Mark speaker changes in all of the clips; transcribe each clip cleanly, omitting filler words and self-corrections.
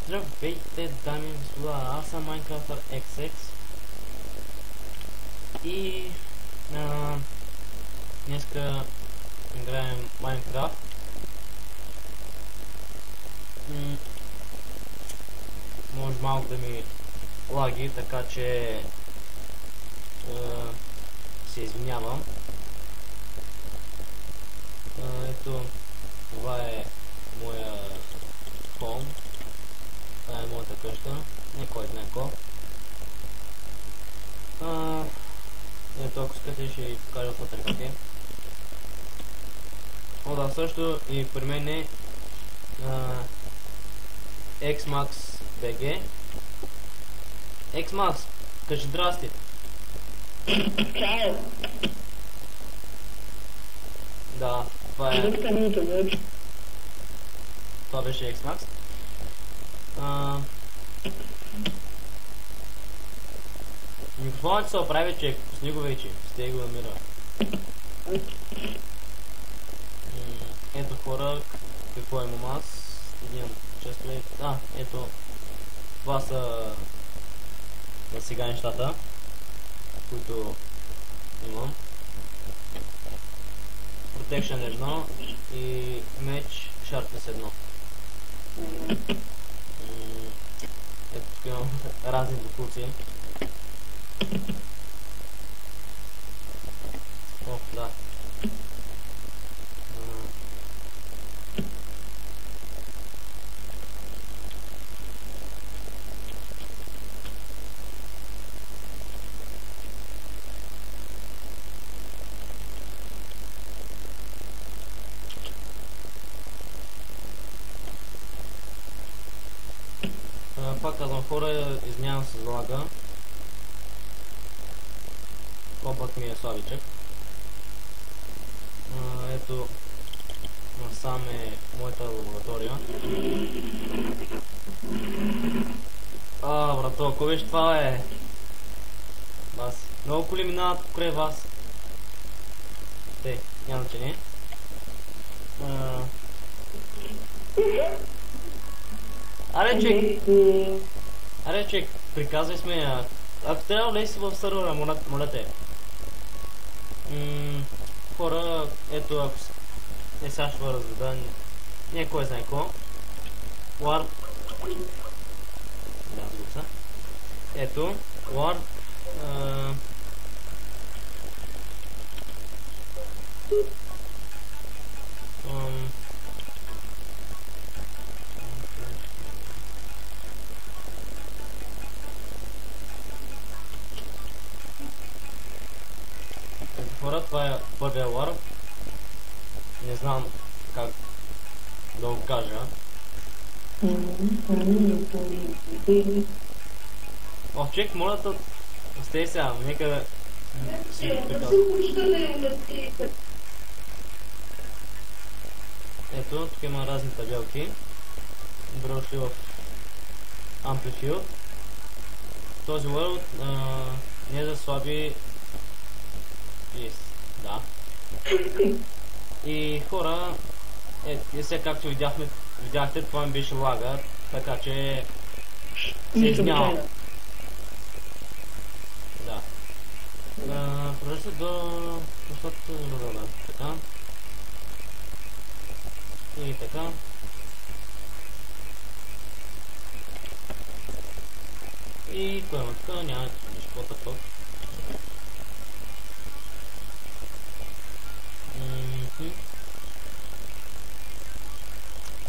Speaker 1: Здравейте, дами и господа, аз съм Minecrafter XX и днеска играем Minecraft. Може малко да ми лаги, така че се извинявам. Ето, това е моя home. Това е моята къща. Не кой знайко. Ето, ако искате, ще ви покажа вътре как е. О, да, също и при мен е XMAX BG. XMAX, кажи здрасти. Да, това е. Това беше XMAX. Микрофонът се оправи, че с него вече сте го намира. Ето хора, какво имам аз? Един честолет. Ето. Това са за сега нещата, които имам. Protection 1 и меч Sharpness 1. Ето тук имам разни допуци. О, да. Пак казвам хора, извинявам се за лага. Кобът ми е слабичък. Ето насам е моята лаборатория. Брато, ако виж това е? Бас. Много коли минават покрай вас. Те, няма значение. Аре, чек, приказвай сме. Ако трябва да влезе в сървъра, моля те. Хора, ето ако сега ще разведа, не кой знае ко. Warp. Да, звуца. Ето, Warp. Хора, това е първия Warp. Не знам как да го кажа. О, чек, моля те, стей сега, нека да си го приказвам. Ето, тук има разни табелки. Брошли в Amplifield. Този World не е за слаби. Да. И хора, сега както видяхте, това ми беше лага, така че се извинявам. Да. Продължи до така. И така. И кой има така, няма нищо по-такъв.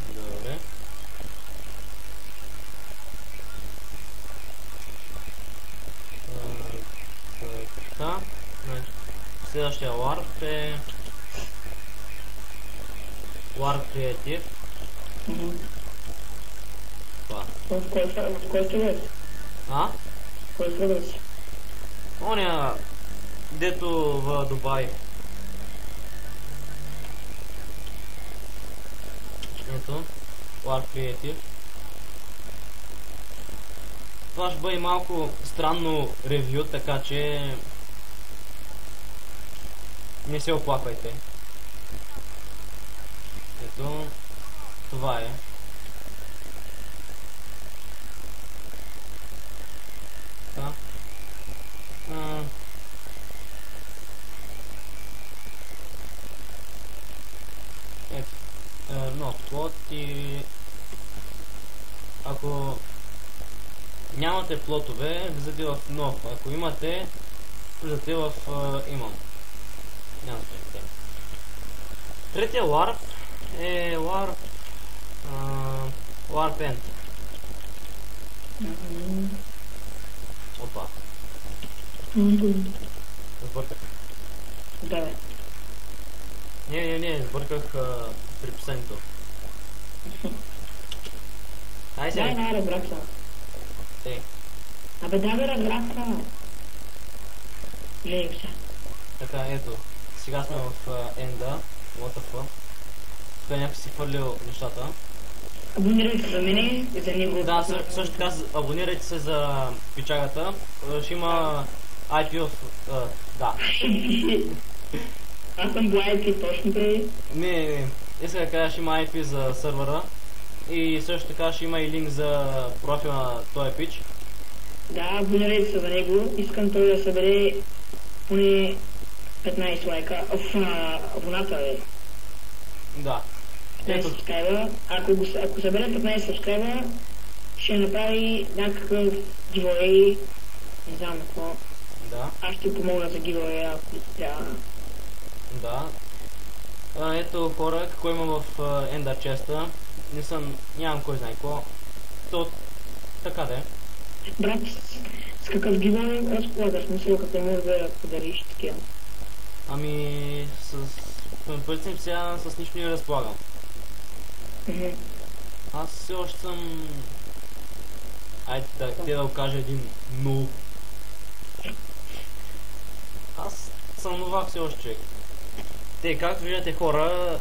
Speaker 1: Добре. Така. Следващия Warp е Warp Creative. Това.
Speaker 2: Кой сте вез? Кой сте вез?
Speaker 1: Оня, дето в Дубай. Ето, Warp Creative. Това ще бъде малко странно ревю, така че не се оплаквайте. Ето, това е. нов плот и ако нямате плотове, влизате в нов. Ако имате, влизате в имам. Няма да. Третия Warp е Warp End. Опа. Сбърках.
Speaker 2: Да, бе.
Speaker 1: Не, сбърках при писането. Ай сега.
Speaker 2: Да, разбрах това. Абе, да, бе, разбрах това. Гледай сега.
Speaker 1: Така, ето. Сега сме в енда. What the fuck. Тук някой си хвърлил нещата.
Speaker 2: Абонирайте се за мене и за него.
Speaker 1: Да, също така абонирайте се за пичагата. Ще има IP of... да.
Speaker 2: Аз съм IP точно преди.
Speaker 1: Не. Иска да кажа, ще има IP за сървъра. И също така ще има и линк за профила на този пич.
Speaker 2: Да, абонирайте се за него. Искам той да събере поне 15 лайка. Абоната, бе.
Speaker 1: Да.
Speaker 2: 15 субскрайба. Ако събере 15 субскрайба, ще направи някакъв giveaway. Не знам какво.
Speaker 1: Да.
Speaker 2: Аз ще помогна за giveaway, ако трябва.
Speaker 1: Да. Ето хора, какво има в Ender Chest-а. Нямам кой знае какво. То така да е.
Speaker 2: Брат, с какъв giveaway разполагаш? Мисля, като можеш да подариш такива.
Speaker 1: Ами, принцип сега с нищо не разполагам. Аз все още съм... Айде да го кажа един нуб. Аз съм новак все още човек. Както виждате хора,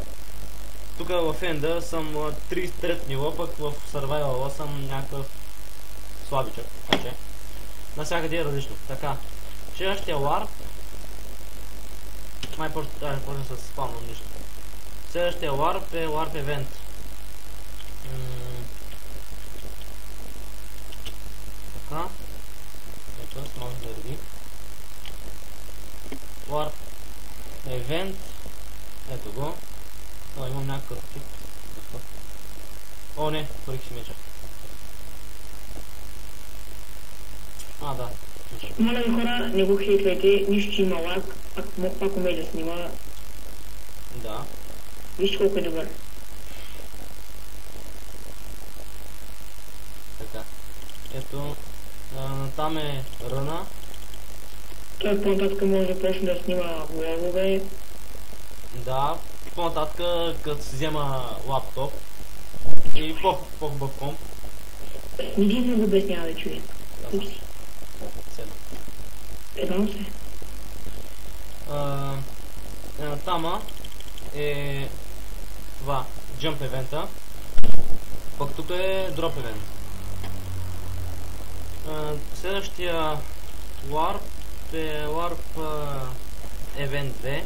Speaker 1: тук в Enda съм 33 ниво, пък в Survival съм някакъв слабичък. Така че, навсякъде е различно. Така, следващия Warp. Май почне с спавно нищо. Следващия Warp е Warp Event. Така. Ето, с малко да реди. Warp Event. Ето го. Имам някакъв тип. О, не, хвърлих си меча. Да.
Speaker 2: Моля ви хора, не го хейтвайте, нищо че има лак, пак умее да снима.
Speaker 1: Да.
Speaker 2: Вижте колко е добър.
Speaker 1: Така. Ето, там е ръна.
Speaker 2: Той по-нататък може да почне да снима влогове.
Speaker 1: Да, по-нататък като си взема лаптоп и по-хубав комп.
Speaker 2: Не ти да го обяснява, човек.
Speaker 1: Седно.
Speaker 2: Едно се.
Speaker 1: Тама е това, Jump евента, пък тук е Drop евент. Следващия Warp е Warp Event 2.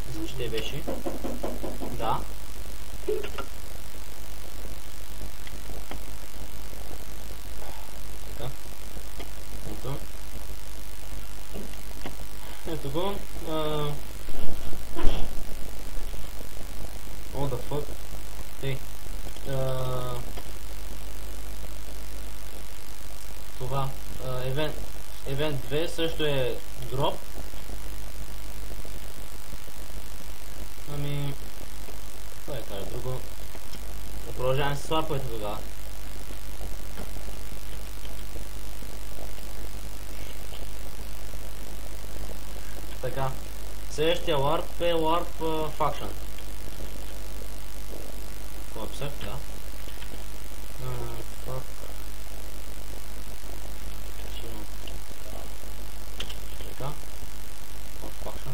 Speaker 1: Мисля, че те беше. Да. Така. Ето. Ето го. What the fuck? Това. Event 2 също е Drop. Ами... Кой е кажа друго? Да продължаваме с слаповете тогава. Така. Следващия Warp е Warp Faction. Това писах, да. Така. Warp Faction.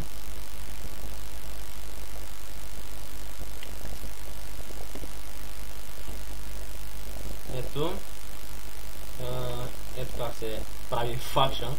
Speaker 1: Ето. Ето как се прави Faction.